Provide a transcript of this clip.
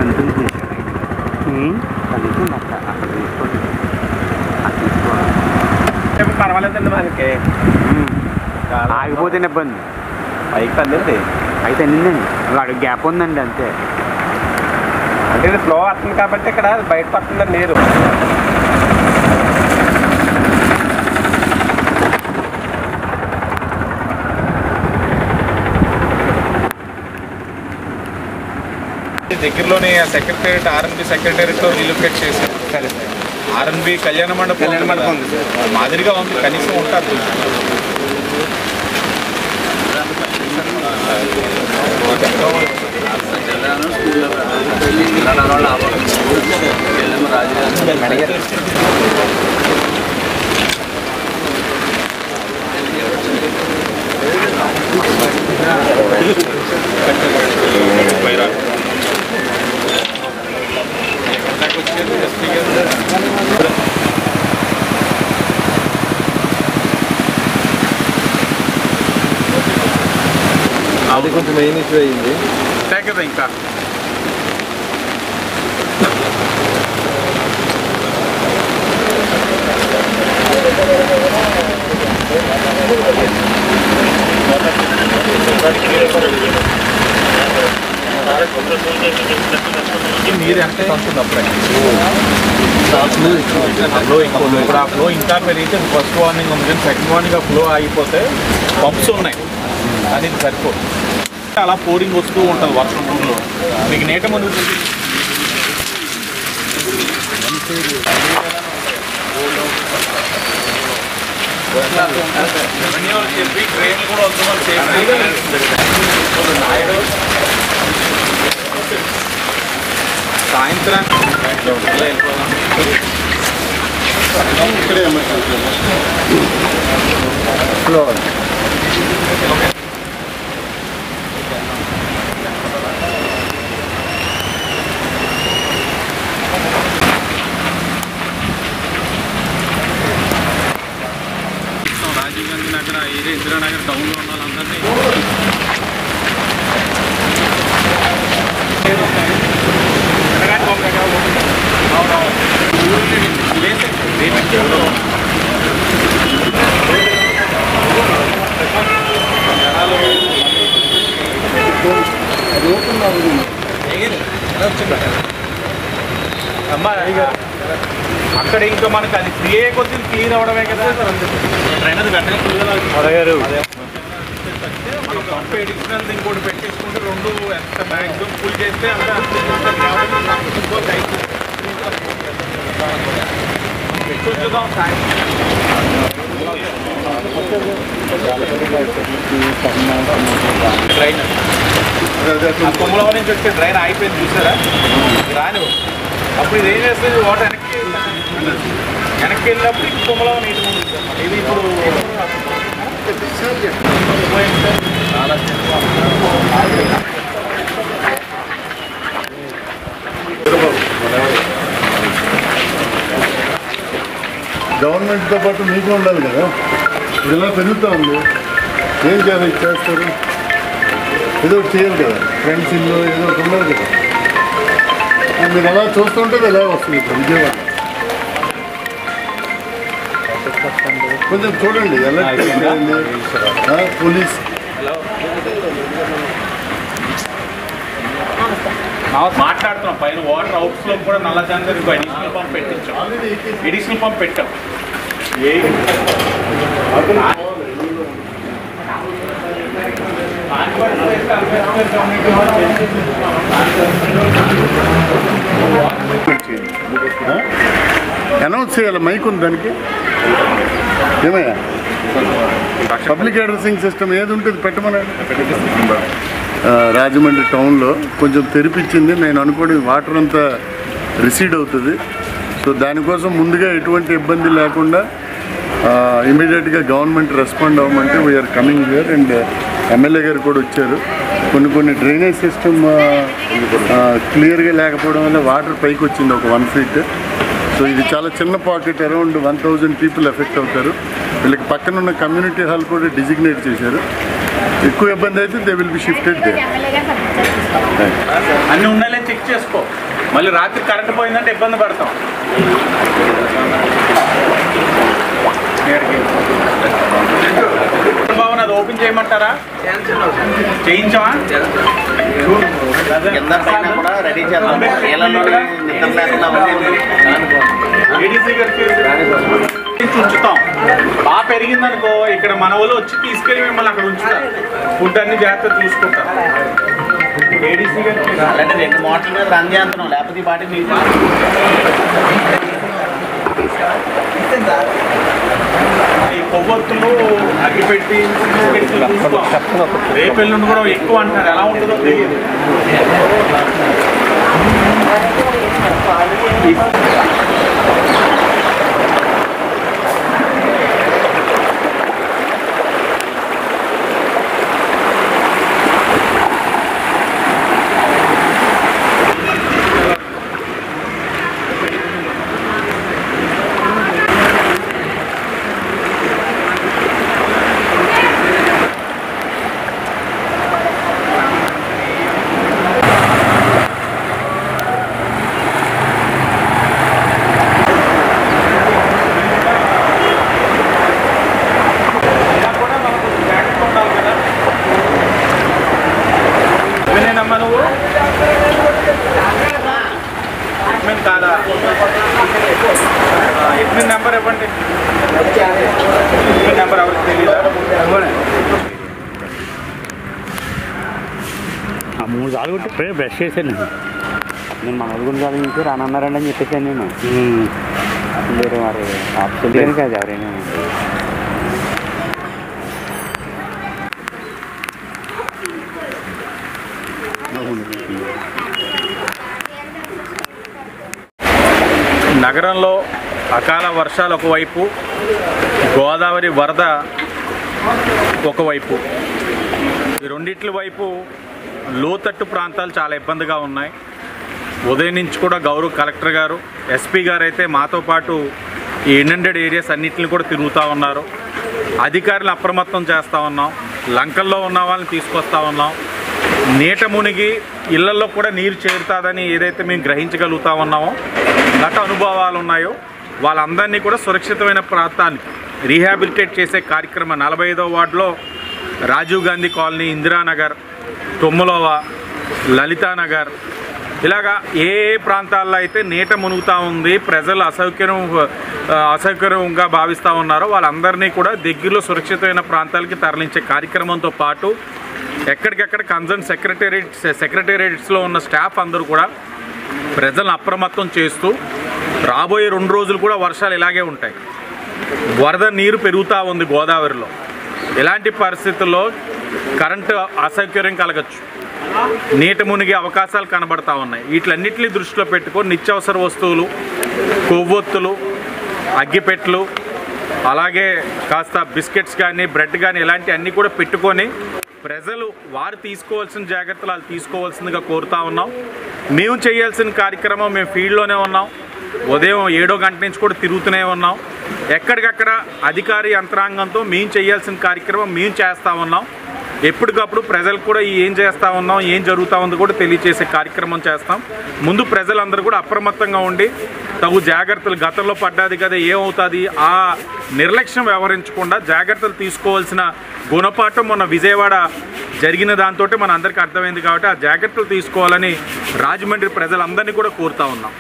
Control చేశారు కనీసం అక్కడ తీసుకోవాలి పర్వాలేదండి మనకి ఆగిపోతేనే ఇబ్బంది పైకి అందండి అయితే అన్నిందండి అక్కడ గ్యాప్ ఉందండి అంతే అంటే ఇది ఫ్లో వస్తుంది కాబట్టి ఇక్కడ బయట పడుతుందండి నీరు దగ్గరలోనే సెక్రటేరియట్ ఆర్ఎన్బి సెక్రటేరియట్లో రీలొకేట్ చేశారు ఆర్ఎన్బి కళ్యాణ మండపం ఉంది సార్ మాదిరిగా ఉంది కనీసం ఉంటారు అది కొంచెం మెయిన్ ఇష్యూ అయింది కదా ఇంకా నీరు ఎంత వస్తుంది అప్పుడే ఫ్లో ఎక్కువ ఇప్పుడు ఆ ఫ్లో ఇంకా పెరిగితే ఫస్ట్ వార్నింగ్ ఉంది కానీ సెకండ్ వార్నింగ్ ఆ ఫ్లో ఆగిపోతే పంప్స్ ఉన్నాయి అది సరిపోదు అలా పోరింగ్ వస్తూ ఉంటుంది వర్షం ఊళ్ళో మీకు నేట ముందు చెప్పి ట్రైన్లు కూడా వస్తున్నారు సాయంత్రం రాజీవ్ గాంధీ నగర్ ఏరియా ఇందిరానగర్ టౌన్లో ఉన్న వాళ్ళందరినీ అమ్మా అక్కడ ఇంకా మనకు అది ఫ్రీ అయ్యే కొద్ది క్లీన్ అవ్వడమే కదా ట్రైన్ అది వెంటనే మనం పంప్ ఎడిషనల్ ఇంకోటి పెట్టేసుకుంటే రెండు ఎంత మ్యాక్సిమం ఫుల్ చేస్తే అంత చూద్దాం ట్రైన్ కొమ్మల నుంచి వచ్చే ట్రైన్ అయిపోయింది చూసారా రాని అప్పుడు ఇది ఏం చేస్తుంది వాటర్ వెనక్కి వెళ్ళినప్పుడు ఇంక కొమ్మల నీటి ముందు ఇది ఇప్పుడు గవర్నమెంట్తో పాటు మీకు ఉండాలి కదా ఇలా పెరుగుతూ ఉంది ఏం చేయాలి చేస్తారు ఏదో ఒకటి చేయాలి కదా ఫ్రెండ్స్ ఇల్లు ఏదో ఒకటి ఉండాలి కదా మీరు ఎలా చూస్తుంటే ఎలా వస్తుంది ఇప్పుడు విజయవాడ కొంచెం చూడండి ఎలా పోలీస్ మాట్లాడుతున్నాం పైన వాటర్ అవుట్స్ లో కూడా నల్ల జంగర్ అడిషనల్ పంప్ పెట్టించాం ఎడిషనల్ పంప్ పెట్టాం అనౌన్స్ చేయాలి మైక్ ఉంది దానికి ఏమయ్యా పబ్లిక్ అడ్రసింగ్ సిస్టమ్ ఏది ఉంటుంది పెట్టమనండి రాజమండ్రి టౌన్లో కొంచెం తెరిపించింది నేను అనుకోని వాటర్ అంతా రిసీడ్ అవుతుంది సో దానికోసం ముందుగా ఎటువంటి ఇబ్బంది లేకుండా ఇమీడియట్గా గవర్నమెంట్ రెస్పాండ్ అవ్వమంటే we're coming here and MLA గారు కూడా వచ్చారు కొన్ని డ్రైనేజ్ సిస్టమ్ క్లియర్గా లేకపోవడం వల్ల వాటర్ పైకి వచ్చింది ఒక 1 feet సో ఇది చాలా చిన్న పాకెట్ అరౌండ్ 1000 people ఎఫెక్ట్ అవుతారు వీళ్ళకి పక్కన ఉన్న కమ్యూనిటీ హాల్ కూడా డిజిగ్నేట్ చేశారు ఎక్కువ ఇబ్బంది అయితే they will be shifted they అన్నీ ఉండాలి చెక్ చేసుకో. మళ్ళీ రాత్రి కరెంట్ పోయిందంటే ఇబ్బంది పడతాం. భవన్ అది ఓపెన్ చేయమంటారా? చేయించమా? ఉంచుతాం. బాగా పెరిగిందనుకో ఇక్కడ మన వాళ్ళు వచ్చి తీసుకెళ్ళి మిమ్మల్ని అక్కడ ఉంచుతారు. ఫుడ్ అన్ని జాగ్రత్తగా చూసుకుంటాం. ఏడీసీ గారు 2 మోటార్ల మీద రన్ చేస్తున్నాం, లేకపోతే ఈ పాటి మీకు ఈ కొవ్వొత్తులు అగ్గిపెట్టి రేపెల్లుండి కూడా ఎక్కువ అంటారు. ఎలా ఉంటుందో తెలియదు. కాదా ఎడ్మిన్ నెంబర్ ఇవ్వండి. ఎడ్మిన్ నెంబర్ ఎవరికి తెలియదా? 3 సార్లు కొట్టి బ్రష్ చేశాను. నేను మన వాళ్ళ గురించి ఆలోచించి రానన్నారండి అని చెప్పేసాను నేను. వేరే మరి ఆప్షన్ కానీ కాదు ఎవరైనా. నగరంలో అకాల వర్షాలు ఒకవైపు, గోదావరి వరద ఒకవైపు, ఈ రెండిట్ల వైపు లోతట్టు ప్రాంతాలు చాలా ఇబ్బందిగా ఉన్నాయి. ఉదయం నుంచి కూడా గౌరవ కలెక్టర్ గారు, ఎస్పీ గారు అయితే మాతో పాటు ఈ ఇండెంటెడ్ ఏరియాస్ అన్నింటిని కూడా తిరుగుతూ ఉన్నారు. అధికారులు అప్రమత్తం చేస్తూ ఉన్నాం. లంకల్లో ఉన్న వాళ్ళని తీసుకొస్తూ ఉన్నాం. నీట మునిగి ఇళ్లలో కూడా నీరు చేరుతుందని ఏదైతే మేము గ్రహించగలుగుతా ఉన్నామో, గత అనుభవాలు ఉన్నాయో వాళ్ళందరినీ కూడా సురక్షితమైన ప్రాంతాన్ని రీహాబిలిటేట్ చేసే కార్యక్రమం 45వ వార్డులో రాజీవ్ గాంధీ కాలనీ, ఇందిరానగర్, తొమ్ములోవ, లలితానగర్, ఇలాగా ఏ ప్రాంతాల్లో అయితే నీట మునుగుతూ ఉంది, ప్రజలు అసౌకర్యంగా భావిస్తూ ఉన్నారో వాళ్ళందరినీ కూడా దగ్గరలో సురక్షితమైన ప్రాంతాలకి తరలించే కార్యక్రమంతో పాటు ఎక్కడికెక్కడ కన్సర్న్ సెక్రటేరియట్స్లో ఉన్న స్టాఫ్ అందరూ కూడా ప్రజలను అప్రమత్తం చేస్తూ, రాబోయే 2 రోజులు కూడా వర్షాలు ఇలాగే ఉంటాయి. వరద నీరు పెరుగుతూ ఉంది గోదావరిలో. ఇలాంటి పరిస్థితుల్లో కరెంటు అసౌకర్యం కలగచ్చు, నీట మునిగే అవకాశాలు కనబడతా ఉన్నాయి. వీటిలన్నింటినీ దృష్టిలో పెట్టుకొని నిత్యావసర వస్తువులు, కొవ్వొత్తులు, అగ్గిపెట్లు, అలాగే కాస్త బిస్కెట్స్ కానీ బ్రెడ్ కానీ ఇలాంటి అన్నీ కూడా పెట్టుకొని ప్రజలు వారు తీసుకోవాల్సిన జాగ్రత్తలు వాళ్ళు తీసుకోవాల్సిందిగా కోరుతా ఉన్నాం. మేము చేయాల్సిన కార్యక్రమం మేము ఫీల్డ్లోనే ఉన్నాం. ఉదయం 7 గంటల నుంచి కూడా తిరుగుతూనే ఉన్నాం. ఎక్కడికక్కడ అధికారి యంత్రాంగంతో మేము చేయాల్సిన కార్యక్రమం మేము చేస్తూ ఉన్నాం. ఎప్పటికప్పుడు ప్రజలకు కూడా ఏం చేస్తూ ఉన్నాం, ఏం జరుగుతూ ఉందో కూడా తెలియజేసే కార్యక్రమం చేస్తాం. ముందు ప్రజలందరూ కూడా అప్రమత్తంగా ఉండి తగు జాగ్రత్తలు, గతంలో పడ్డది కదా ఏమవుతుంది ఆ నిర్లక్ష్యం వ్యవహరించకుండా జాగ్రత్తలు తీసుకోవాల్సిన గుణపాఠం మొన్న విజయవాడ జరిగిన దాంతో మన అందరికీ అర్థమైంది. కాబట్టి ఆ జాగ్రత్తలు తీసుకోవాలని రాజమండ్రి ప్రజలందరినీ కూడా కోరుతా ఉన్నాం.